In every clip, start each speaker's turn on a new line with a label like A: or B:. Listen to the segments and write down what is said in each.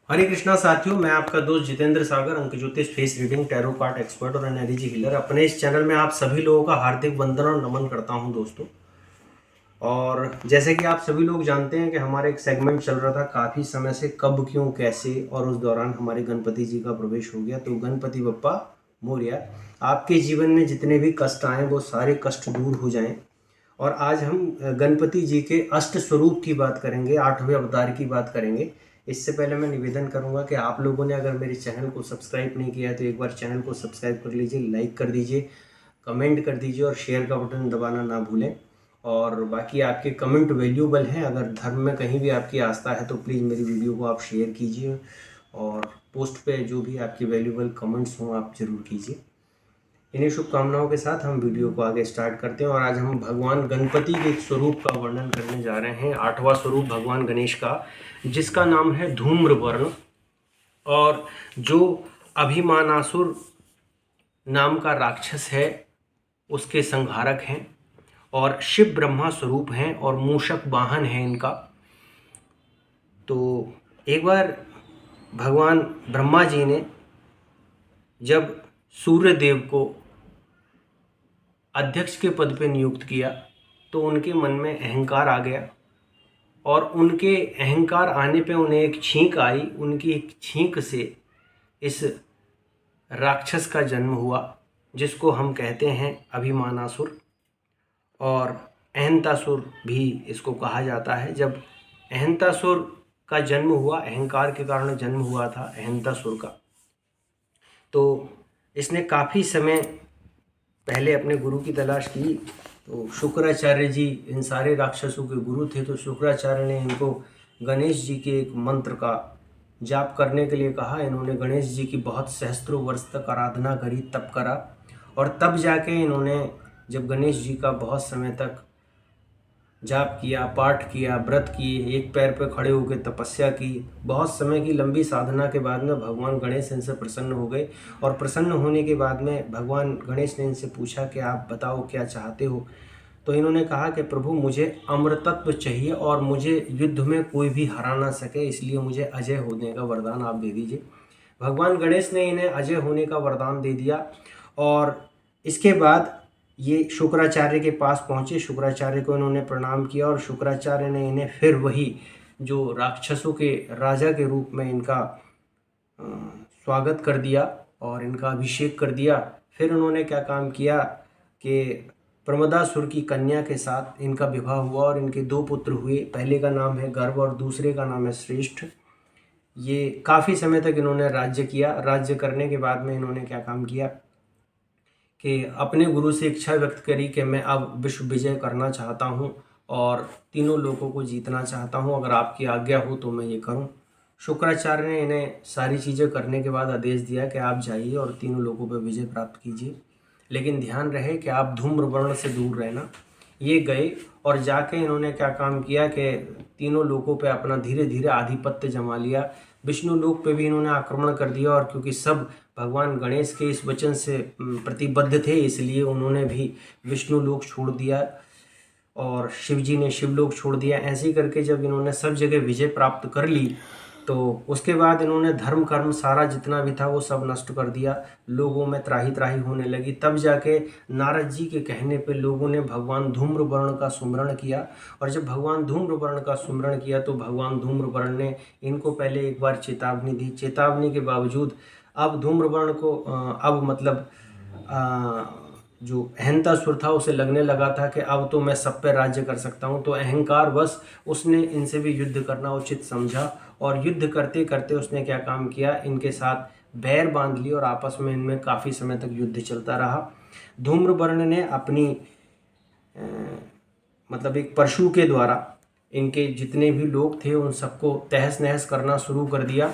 A: हरे कृष्णा साथियों, मैं आपका दोस्त जितेंद्र सागर, अंक ज्योतिष, face reading, tarot card expert और एनर्जी हीलर। अपने इस चैनल में आप सभी लोगों का हार्दिक वंदन और नमन करता हूं दोस्तों। और जैसे कि आप सभी लोग जानते हैं कि हमारा एक सेगमेंट चल रहा था काफ़ी समय से, कब क्यों कैसे, और उस दौरान हमारे गणपति जी का प्रवेश हो गया। तो गणपति बप्पा मोरया, आपके जीवन में जितने भी कष्ट आए वो सारे कष्ट दूर हो जाएं। और आज हम गणपति जी के अष्ट स्वरूप की बात करेंगे, 8वें अवतार की बात करेंगे। इससे पहले मैं निवेदन करूंगा कि आप लोगों ने अगर मेरे चैनल को सब्सक्राइब नहीं किया है तो एक बार चैनल को सब्सक्राइब कर लीजिए, लाइक कर दीजिए, कमेंट कर दीजिए और शेयर का बटन दबाना ना भूलें। और बाकी आपके कमेंट वैल्यूबल हैं। अगर धर्म में कहीं भी आपकी आस्था है तो प्लीज़ मेरी वीडियो को आप शेयर कीजिए और पोस्ट पे जो भी आपके वैल्यूबल कमेंट्स हों आप ज़रूर कीजिए। इन्हीं शुभकामनाओं के साथ हम वीडियो को आगे स्टार्ट करते हैं। और आज हम भगवान गणपति के एक स्वरूप का वर्णन करने जा रहे हैं, 8वां स्वरूप भगवान गणेश का, जिसका नाम है धूम्रवर्ण। और जो अभिमानासुर नाम का राक्षस है उसके संहारक हैं, और शिव ब्रह्मा स्वरूप हैं और मूषक वाहन है इनका। तो एक बार भगवान ब्रह्मा जी ने जब सूर्य देव को अध्यक्ष के पद पे नियुक्त किया तो उनके मन में अहंकार आ गया, और उनके अहंकार आने पे उन्हें एक छींक आई। उनकी एक छींक से इस राक्षस का जन्म हुआ, जिसको हम कहते हैं अभिमानासुर, और अहंतासुर भी इसको कहा जाता है। जब अहंतासुर का जन्म हुआ, अहंकार के कारण जन्म हुआ था अहंतासुर का, तो इसने काफ़ी समय पहले अपने गुरु की तलाश की। तो शुक्राचार्य जी इन सारे राक्षसों के गुरु थे। तो शुक्राचार्य ने इनको गणेश जी के एक मंत्र का जाप करने के लिए कहा। इन्होंने गणेश जी की बहुत सहस्त्रों वर्ष तक आराधना करी, तप करा, और तब जाके इन्होंने जब गणेश जी का बहुत समय तक जाप किया, पाठ किया, व्रत किए, एक पैर पर खड़े होकर तपस्या की, बहुत समय की लंबी साधना के बाद में भगवान गणेश इनसे प्रसन्न हो गए। और प्रसन्न होने के बाद में भगवान गणेश ने इनसे पूछा कि आप बताओ क्या चाहते हो। तो इन्होंने कहा कि प्रभु मुझे अमृतत्व चाहिए और मुझे युद्ध में कोई भी हरा ना सके, इसलिए मुझे अजय होने का वरदान आप दे दीजिए। भगवान गणेश ने इन्हें अजय होने का वरदान दे दिया। और इसके बाद ये शुक्राचार्य के पास पहुँचे, शुक्राचार्य को इन्होंने प्रणाम किया, और शुक्राचार्य ने इन्हें फिर वही जो राक्षसों के राजा के रूप में इनका स्वागत कर दिया और इनका अभिषेक कर दिया। फिर उन्होंने क्या काम किया कि प्रमदासुर की कन्या के साथ इनका विवाह हुआ और इनके 2 पुत्र हुए। पहले का नाम है गर्भ और दूसरे का नाम है श्रेष्ठ। ये काफ़ी समय तक इन्होंने राज्य किया। राज्य करने के बाद में इन्होंने क्या काम किया कि अपने गुरु से इच्छा व्यक्त करी कि मैं अब विश्व विजय करना चाहता हूँ और तीनों लोगों को जीतना चाहता हूँ, अगर आपकी आज्ञा हो तो मैं ये करूँ। शुक्राचार्य ने इन्हें सारी चीज़ें करने के बाद आदेश दिया कि आप जाइए और तीनों लोगों पर विजय प्राप्त कीजिए, लेकिन ध्यान रहे कि आप धूम्रवर्ण से दूर रहना। ये गए और जाके इन्होंने क्या काम किया कि तीनों लोगों पे अपना धीरे धीरे आधिपत्य जमा लिया। विष्णु लोक पे भी इन्होंने आक्रमण कर दिया, और क्योंकि सब भगवान गणेश के इस वचन से प्रतिबद्ध थे इसलिए उन्होंने भी विष्णु लोक छोड़ दिया और शिव जी ने शिवलोक छोड़ दिया। ऐसे ही करके जब इन्होंने सब जगह विजय प्राप्त कर ली तो उसके बाद इन्होंने धर्म कर्म सारा जितना भी था वो सब नष्ट कर दिया। लोगों में त्राही त्राही होने लगी। तब जाके नारद जी के कहने पे लोगों ने भगवान धूम्रवर्ण का सुमरण किया, और जब भगवान धूम्रवर्ण का सुमरण किया तो भगवान धूम्रवर्ण ने इनको पहले एक बार चेतावनी दी। चेतावनी के बावजूद अब धूम्रवर्ण को अब मतलब जो अहंतासुर था उसे लगने लगा था कि अब तो मैं सब पे राज्य कर सकता हूँ। तो अहंकार बस उसने इनसे भी युद्ध करना उचित समझा, और युद्ध करते करते उसने क्या काम किया, इनके साथ बैर बांध ली और आपस में इनमें काफ़ी समय तक युद्ध चलता रहा। धूम्रवर्ण ने अपनी मतलब एक परशु के द्वारा इनके जितने भी लोग थे उन सबको तहस नहस करना शुरू कर दिया।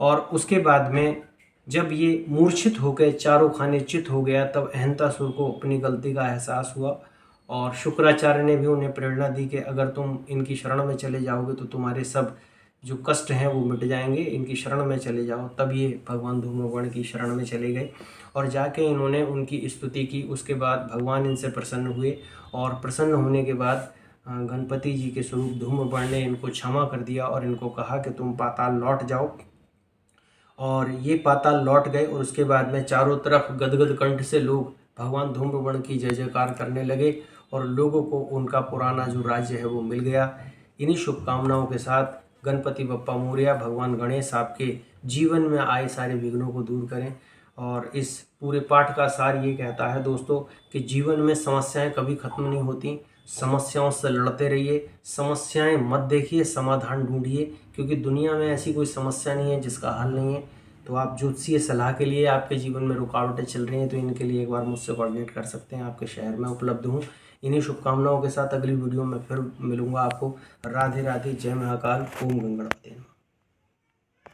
A: और उसके बाद में जब ये मूर्छित होकर चारों खाने चित हो गया तब अहंतासुर को अपनी गलती का एहसास हुआ, और शुक्राचार्य ने भी उन्हें प्रेरणा दी कि अगर तुम इनकी शरण में चले जाओगे तो तुम्हारे सब जो कष्ट हैं वो मिट जाएंगे, इनकी शरण में चले जाओ। तब ये भगवान धूम्रवर्ण की शरण में चले गए और जाके इन्होंने उनकी स्तुति की। उसके बाद भगवान इनसे प्रसन्न हुए, और प्रसन्न होने के बाद गणपति जी के स्वरूप धूम्रवर्ण ने इनको क्षमा कर दिया और इनको कहा कि तुम पाताल लौट जाओ। और ये पाताल लौट गए और उसके बाद में चारों तरफ गदगद कंठ से लोग भगवान धूम्रवर्ण की जय जयकार करने लगे और लोगों को उनका पुराना जो राज्य है वो मिल गया। इन्हीं शुभकामनाओं के साथ गणपति बप्पा मोरया, भगवान गणेश आपके जीवन में आए सारे विघ्नों को दूर करें। और इस पूरे पाठ का सार ये कहता है दोस्तों कि जीवन में समस्याएं कभी खत्म नहीं होती, समस्याओं से लड़ते रहिए, समस्याएं मत देखिए, समाधान ढूंढिए, क्योंकि दुनिया में ऐसी कोई समस्या नहीं है जिसका हल नहीं है। तो आप ज्योतिषीय सलाह के लिए आपके जीवन में रुकावटें चल रही हैं तो इनके लिए एक बार मुझसे कोऑर्डिनेट कर सकते हैं। आपके शहर में उपलब्ध हूँ। इन्हीं शुभकामनाओं के साथ अगली वीडियो में फिर मिलूंगा आपको। राधे राधे, जय महाकाल, ओम गंगणपति।